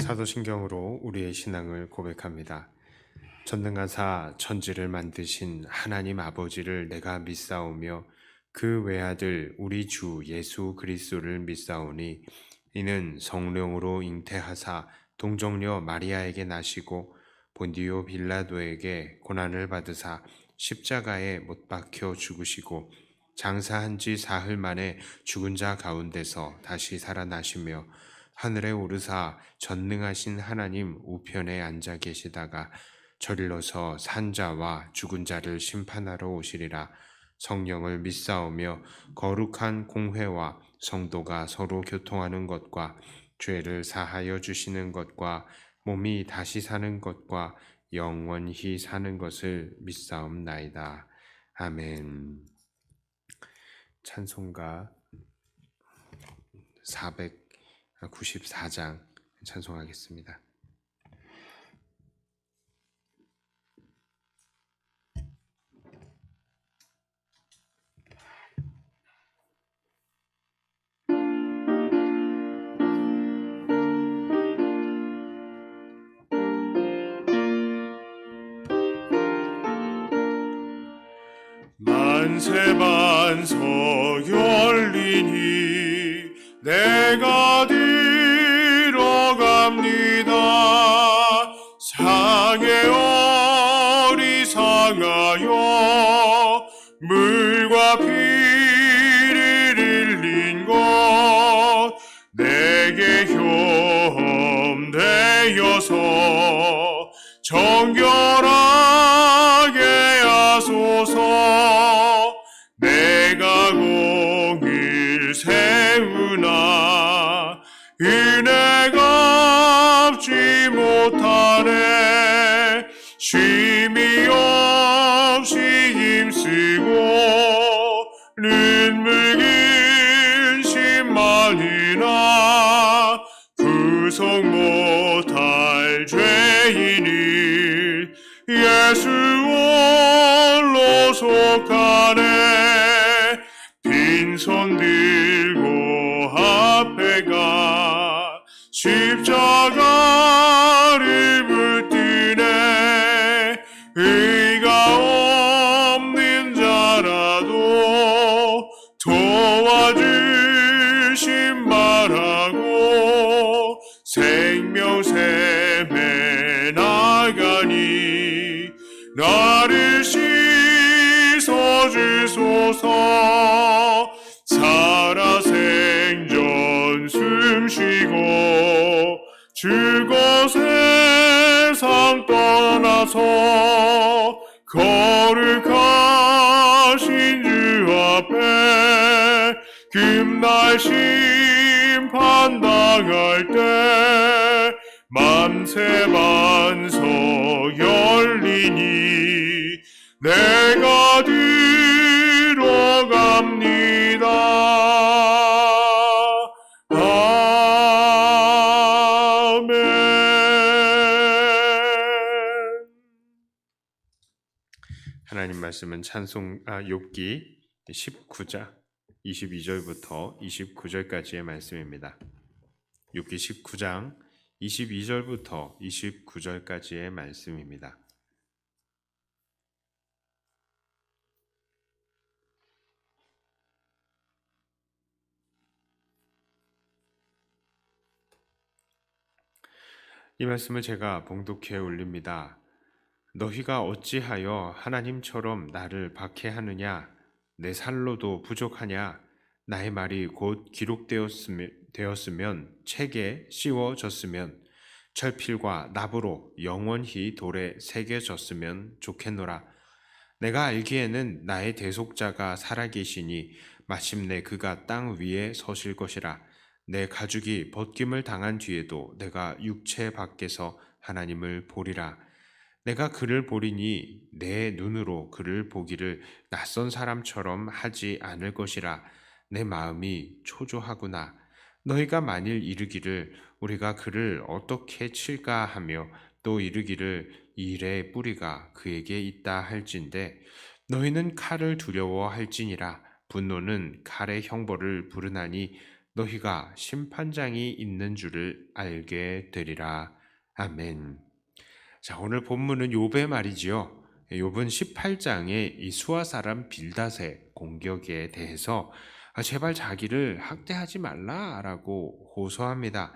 사도신경으로 우리의 신앙을 고백합니다. 전능하사 천지를 만드신 하나님 아버지를 내가 믿사오며 그 외아들 우리 주 예수 그리스도를 믿사오니 이는 성령으로 잉태하사 동정녀 마리아에게 나시고 본디오 빌라도에게 고난을 받으사 십자가에 못 박혀 죽으시고 장사한 지 사흘 만에 죽은 자 가운데서 다시 살아나시며 하늘에 오르사 전능하신 하나님 우편에 앉아 계시다가 저릴러서 산자와 죽은 자를 심판하러 오시리라. 성령을 믿사오며 거룩한 공회와 성도가 서로 교통하는 것과 죄를 사하여 주시는 것과 몸이 다시 사는 것과 영원히 사는 것을 믿사옵나이다. 아멘. 찬송가 494장 찬송하겠습니다. 만세만서 열리니 내가 들어갑니다. 상에 어리상하여 물과 피를 흘린 것 내게 혐되어서 정결하게 하소서. 내가 공을 세우나 은혜가 갚지 못하네. 쉼이 없이 힘쓰고 눈물 근심만이나 구속 못할 죄인을 예수 홀로 속하네. 빈손 들고 앞에 가 십자가를 붙드네. 의가 없는 자라도 도와주신 말하고 생명샘에 나가니 나를 씻어주소서. 살아생전 숨쉬고 죽어 세상 떠나서 거룩하신 주 앞에 금날 심판당할 때 만세만서 열리니 내가 들어갑니다. 아멘. 하나님 말씀은 욥기 19장 22절부터 29절까지의 말씀입니다. 욥기 19장 22절부터 29절까지의 말씀입니다. 이 말씀을 제가 봉독해 올립니다. 너희가 어찌하여 하나님처럼 나를 박해하느냐? 내 살로도 부족하냐? 나의 말이 곧 기록되었으면 책에 씌워졌으면 철필과 납으로 영원히 돌에 새겨졌으면 좋겠노라. 내가 알기에는 나의 대속자가 살아계시니 마침내 그가 땅 위에 서실 것이라. 내 가죽이 벗김을 당한 뒤에도 내가 육체 밖에서 하나님을 보리라. 내가 그를 보리니 내 눈으로 그를 보기를 낯선 사람처럼 하지 않을 것이라. 내 마음이 초조하구나. 너희가 만일 이르기를 우리가 그를 어떻게 칠까 하며 또 이르기를 일의 뿌리가 그에게 있다 할진대 너희는 칼을 두려워할지니라. 분노는 칼의 형벌을 부르나니 너희가 심판장이 있는 줄을 알게 되리라. 아멘. 자, 오늘 본문은 욥의 말이지요. 욥은 18장에 이 수아 사람 빌닷의 공격에 대해서 제발 자기를 학대하지 말라라고 호소합니다.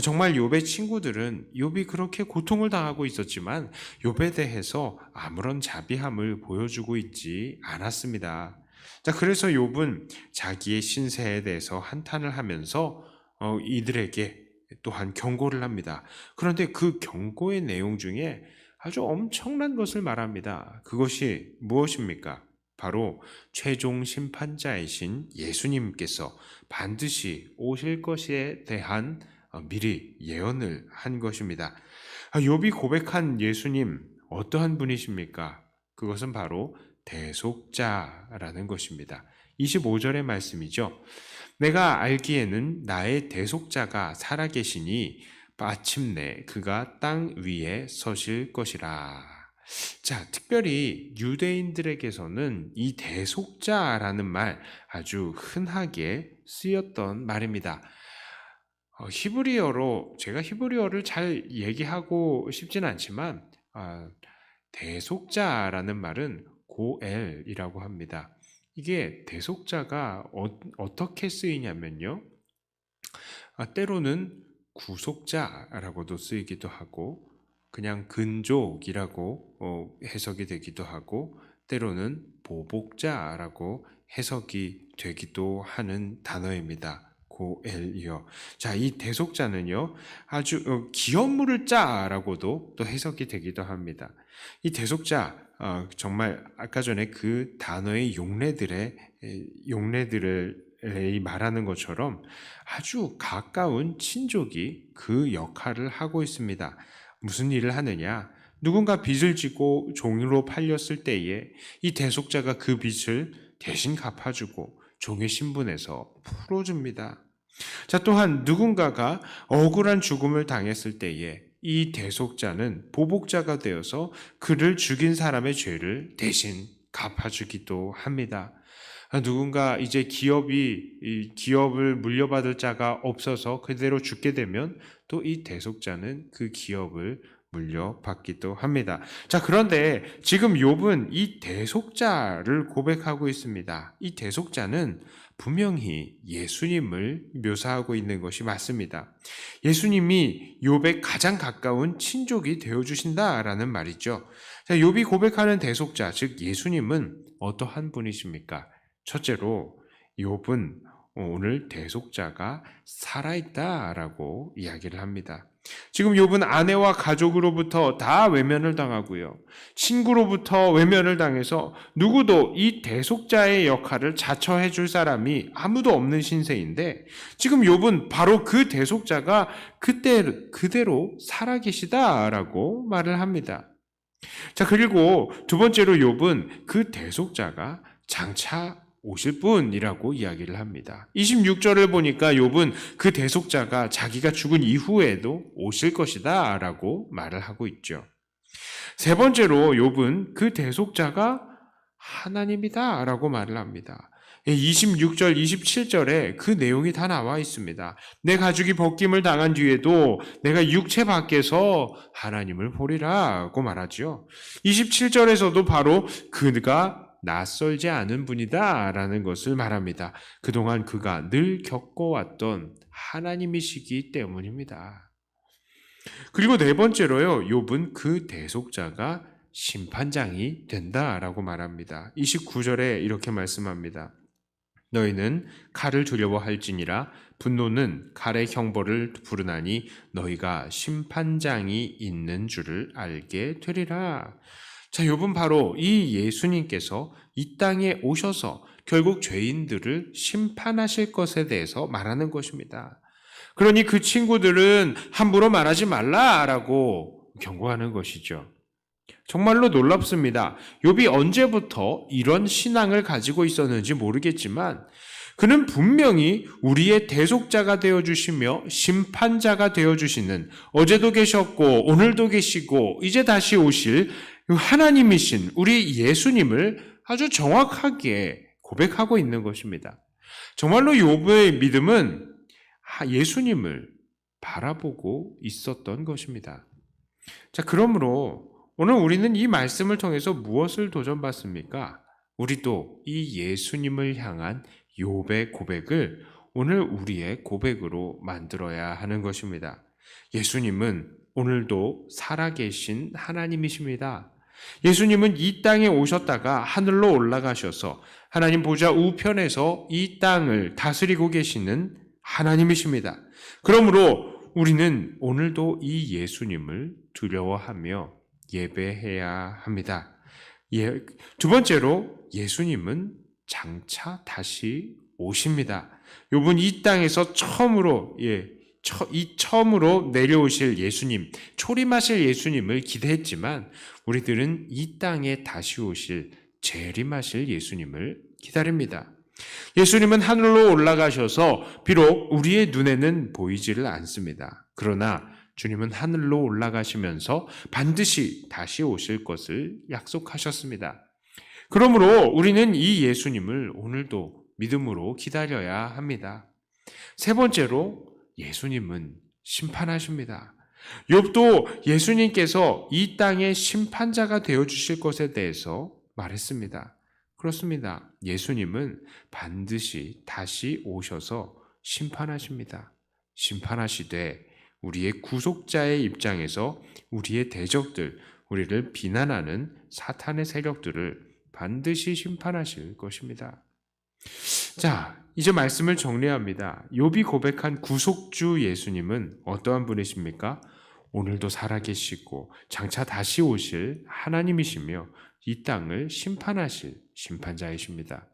정말 욥의 친구들은 욥이 그렇게 고통을 당하고 있었지만 욥에 대해서 아무런 자비함을 보여주고 있지 않았습니다. 자, 그래서 욥은 자기의 신세에 대해서 한탄을 하면서 이들에게 또한 경고를 합니다. 그런데 그 경고의 내용 중에 아주 엄청난 것을 말합니다. 그것이 무엇입니까? 바로 최종 심판자이신 예수님께서 반드시 오실 것에 대한 미리 예언을 한 것입니다. 욥이 고백한 예수님 어떠한 분이십니까? 그것은 바로 대속자라는 것입니다. 25절의 말씀이죠. 내가 알기에는 나의 대속자가 살아계시니 마침내 그가 땅 위에 서실 것이라. 자, 특별히 유대인들에게서는 이 대속자라는 말 아주 흔하게 쓰였던 말입니다. 히브리어로 제가 히브리어를 잘 얘기하고 싶진 않지만 대속자라는 말은 고엘이라고 합니다. 이게 대속자가 어떻게 쓰이냐면요. 때로는 구속자라고도 쓰이기도 하고 그냥 근족이라고 해석이 되기도 하고 때로는 보복자라고 해석이 되기도 하는 단어입니다. 고엘이요. 자, 이 대속자는요, 아주 기업물을 짜라고도 또 해석이 되기도 합니다. 이 대속자, 정말 아까 전에 그 단어의 용례들을 말하는 것처럼 아주 가까운 친족이 그 역할을 하고 있습니다. 무슨 일을 하느냐? 누군가 빚을 지고 종으로 팔렸을 때에 이 대속자가 그 빚을 대신 갚아주고 종의 신분에서 풀어줍니다. 자, 또한 누군가가 억울한 죽음을 당했을 때에 이 대속자는 보복자가 되어서 그를 죽인 사람의 죄를 대신 갚아주기도 합니다. 누군가 이제 기업을 물려받을 자가 없어서 그대로 죽게 되면 또 이 대속자는 그 기업을 물려받기도 합니다. 자, 그런데 지금 욥은 이 대속자를 고백하고 있습니다. 이 대속자는 분명히 예수님을 묘사하고 있는 것이 맞습니다. 예수님이 욥의 가장 가까운 친족이 되어주신다라는 말이죠. 자, 욥이 고백하는 대속자, 즉 예수님은 어떠한 분이십니까? 첫째로 욥은 오늘 대속자가 살아있다라고 이야기를 합니다. 지금 욥은 아내와 가족으로부터 다 외면을 당하고요. 친구로부터 외면을 당해서 누구도 이 대속자의 역할을 자처해 줄 사람이 아무도 없는 신세인데 지금 욥은 바로 그 대속자가 그대로 살아계시다라고 말을 합니다. 자, 그리고 두 번째로 욥은 그 대속자가 장차 오실 분이라고 이야기를 합니다. 26절을 보니까 욥은 그 대속자가 자기가 죽은 이후에도 오실 것이다 라고 말을 하고 있죠. 세 번째로 욥은 그 대속자가 하나님이다 라고 말을 합니다. 26절, 27절에 그 내용이 다 나와 있습니다. 내 가죽이 벗김을 당한 뒤에도 내가 육체 밖에서 하나님을 보리라고 말하죠. 27절에서도 바로 그가 낯설지 않은 분이다 라는 것을 말합니다. 그동안 그가 늘 겪어왔던 하나님이시기 때문입니다. 그리고 네 번째로요, 욥은 그 대속자가 심판장이 된다라고 말합니다. 29절에 이렇게 말씀합니다. 너희는 칼을 두려워할지니라 분노는 칼의 형벌을 부르나니 너희가 심판장이 있는 줄을 알게 되리라. 자, 욥은 바로 이 예수님께서 이 땅에 오셔서 결국 죄인들을 심판하실 것에 대해서 말하는 것입니다. 그러니 그 친구들은 함부로 말하지 말라라고 경고하는 것이죠. 정말로 놀랍습니다. 욥이 언제부터 이런 신앙을 가지고 있었는지 모르겠지만 그는 분명히 우리의 대속자가 되어주시며 심판자가 되어주시는 어제도 계셨고 오늘도 계시고 이제 다시 오실 하나님이신 우리 예수님을 아주 정확하게 고백하고 있는 것입니다. 정말로 욥의 믿음은 예수님을 바라보고 있었던 것입니다. 자, 그러므로 오늘 우리는 이 말씀을 통해서 무엇을 도전받습니까? 우리도 이 예수님을 향한 욥의 고백을 오늘 우리의 고백으로 만들어야 하는 것입니다. 예수님은 오늘도 살아계신 하나님이십니다. 예수님은 이 땅에 오셨다가 하늘로 올라가셔서 하나님 보좌 우편에서 이 땅을 다스리고 계시는 하나님이십니다. 그러므로 우리는 오늘도 이 예수님을 두려워하며 예배해야 합니다. 두 번째로 예수님은 장차 다시 오십니다. 욥은 이 땅에서 처음으로 내려오실 예수님, 초림하실 예수님을 기대했지만 우리들은 이 땅에 다시 오실 재림하실 예수님을 기다립니다. 예수님은 하늘로 올라가셔서 비록 우리의 눈에는 보이지를 않습니다. 그러나 주님은 하늘로 올라가시면서 반드시 다시 오실 것을 약속하셨습니다. 그러므로 우리는 이 예수님을 오늘도 믿음으로 기다려야 합니다. 세 번째로 예수님은 심판하십니다. 욥도 예수님께서 이 땅의 심판자가 되어주실 것에 대해서 말했습니다. 그렇습니다. 예수님은 반드시 다시 오셔서 심판하십니다. 심판하시되 우리의 구속자의 입장에서 우리의 대적들, 우리를 비난하는 사탄의 세력들을 반드시 심판하실 것입니다. 자, 이제 말씀을 정리합니다. 욥이 고백한 구속주 예수님은 어떠한 분이십니까? 오늘도 살아계시고 장차 다시 오실 하나님이시며 이 땅을 심판하실 심판자이십니다.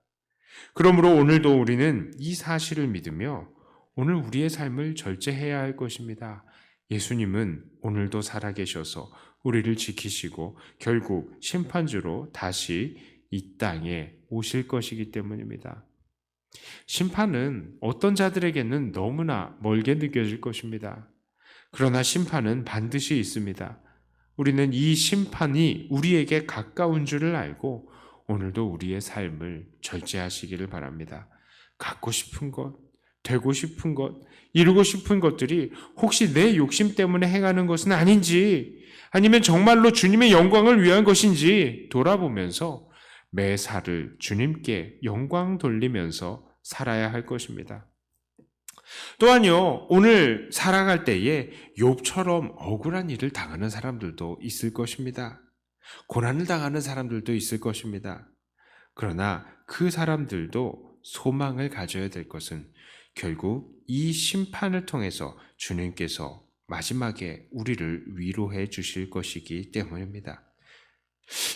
그러므로 오늘도 우리는 이 사실을 믿으며 오늘 우리의 삶을 절제해야 할 것입니다. 예수님은 오늘도 살아계셔서 우리를 지키시고 결국 심판주로 다시 이 땅에 오실 것이기 때문입니다. 심판은 어떤 자들에게는 너무나 멀게 느껴질 것입니다. 그러나 심판은 반드시 있습니다. 우리는 이 심판이 우리에게 가까운 줄을 알고 오늘도 우리의 삶을 절제하시기를 바랍니다. 갖고 싶은 것, 되고 싶은 것, 이루고 싶은 것들이 혹시 내 욕심 때문에 행하는 것은 아닌지, 아니면 정말로 주님의 영광을 위한 것인지 돌아보면서 매사를 주님께 영광 돌리면서 살아야 할 것입니다. 또한요, 오늘 살아갈 때에 욥처럼 억울한 일을 당하는 사람들도 있을 것입니다. 고난을 당하는 사람들도 있을 것입니다. 그러나 그 사람들도 소망을 가져야 될 것은 결국 이 심판을 통해서 주님께서 마지막에 우리를 위로해 주실 것이기 때문입니다.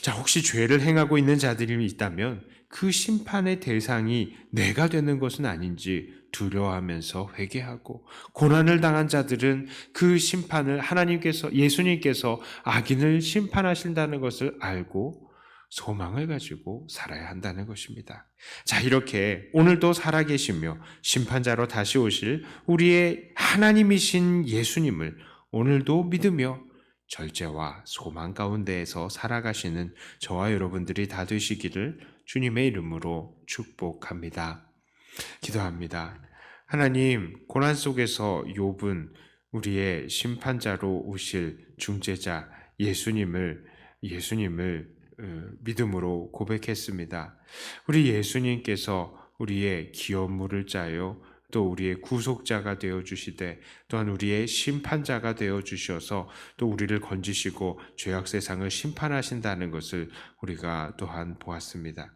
자, 혹시 죄를 행하고 있는 자들이 있다면 그 심판의 대상이 내가 되는 것은 아닌지 두려워하면서 회개하고, 고난을 당한 자들은 그 심판을 예수님께서 악인을 심판하신다는 것을 알고 소망을 가지고 살아야 한다는 것입니다. 자, 이렇게 오늘도 살아계시며 심판자로 다시 오실 우리의 하나님이신 예수님을 오늘도 믿으며 절제와 소망 가운데에서 살아가시는 저와 여러분들이 다 되시기를 주님의 이름으로 축복합니다. 기도합니다. 하나님, 고난 속에서 욥은 우리의 심판자로 오실 중재자 예수님을 믿음으로 고백했습니다. 우리 예수님께서 우리의 기업물을 짜요, 또 우리의 구속자가 되어주시되 또한 우리의 심판자가 되어주셔서 또 우리를 건지시고 죄악 세상을 심판하신다는 것을 우리가 또한 보았습니다.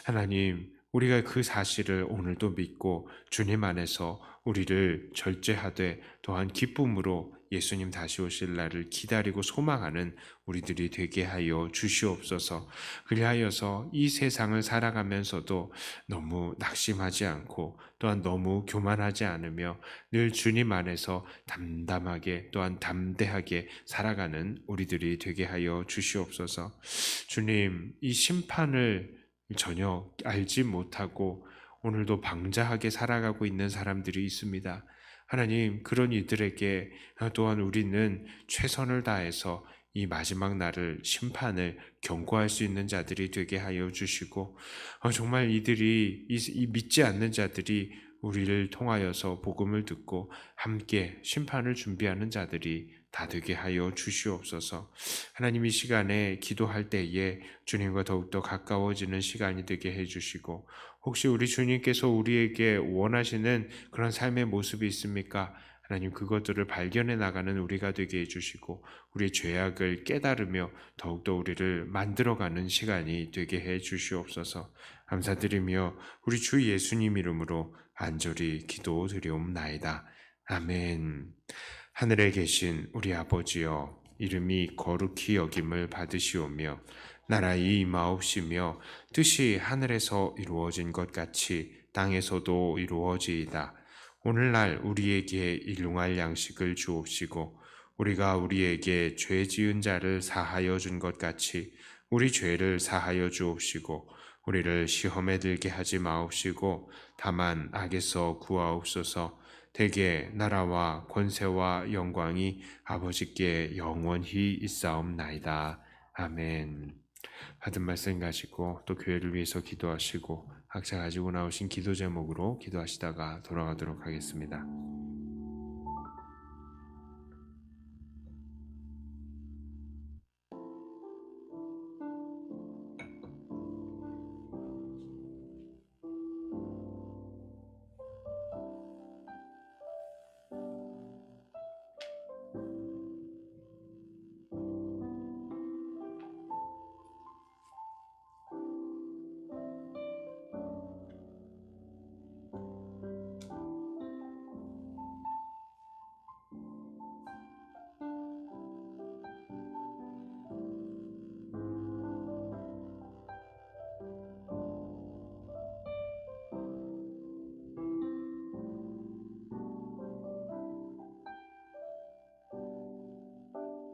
하나님, 우리가 그 사실을 오늘도 믿고 주님 안에서 우리를 절제하되 또한 기쁨으로 예수님 다시 오실 날을 기다리고 소망하는 우리들이 되게 하여 주시옵소서. 그리하여서 이 세상을 살아가면서도 너무 낙심하지 않고 또한 너무 교만하지 않으며 늘 주님 안에서 담담하게 또한 담대하게 살아가는 우리들이 되게 하여 주시옵소서. 주님, 이 심판을 전혀 알지 못하고 오늘도 방자하게 살아가고 있는 사람들이 있습니다. 하나님, 그런 이들에게 또한 우리는 최선을 다해서 이 마지막 날을 심판을 경고할 수 있는 자들이 되게 하여 주시고, 정말 이들이 이 믿지 않는 자들이 우리를 통하여서 복음을 듣고 함께 심판을 준비하는 자들이 다 되게 하여 주시옵소서. 하나님, 이 시간에 기도할 때에 주님과 더욱더 가까워지는 시간이 되게 해주시고, 혹시 우리 주님께서 우리에게 원하시는 그런 삶의 모습이 있습니까? 하나님, 그것들을 발견해 나가는 우리가 되게 해주시고, 우리의 죄악을 깨달으며 더욱더 우리를 만들어가는 시간이 되게 해 주시옵소서. 감사드리며 우리 주 예수님 이름으로 간절히 기도드리옵나이다. 아멘. 하늘에 계신 우리 아버지여, 이름이 거룩히 여김을 받으시오며 나라의 임하옵시며 뜻이 하늘에서 이루어진 것 같이 땅에서도 이루어지이다. 오늘날 우리에게 일용할 양식을 주옵시고 우리가 우리에게 죄 지은 자를 사하여 준 것 같이 우리 죄를 사하여 주옵시고 우리를 시험에 들게 하지 마옵시고 다만 악에서 구하옵소서. 대개 나라와 권세와 영광이 아버지께 영원히 있사옵나이다. 아멘. 받은 말씀 가지고 또 교회를 위해서 기도하시고 각자 가지고 나오신 기도 제목으로 기도하시다가 돌아가도록 하겠습니다.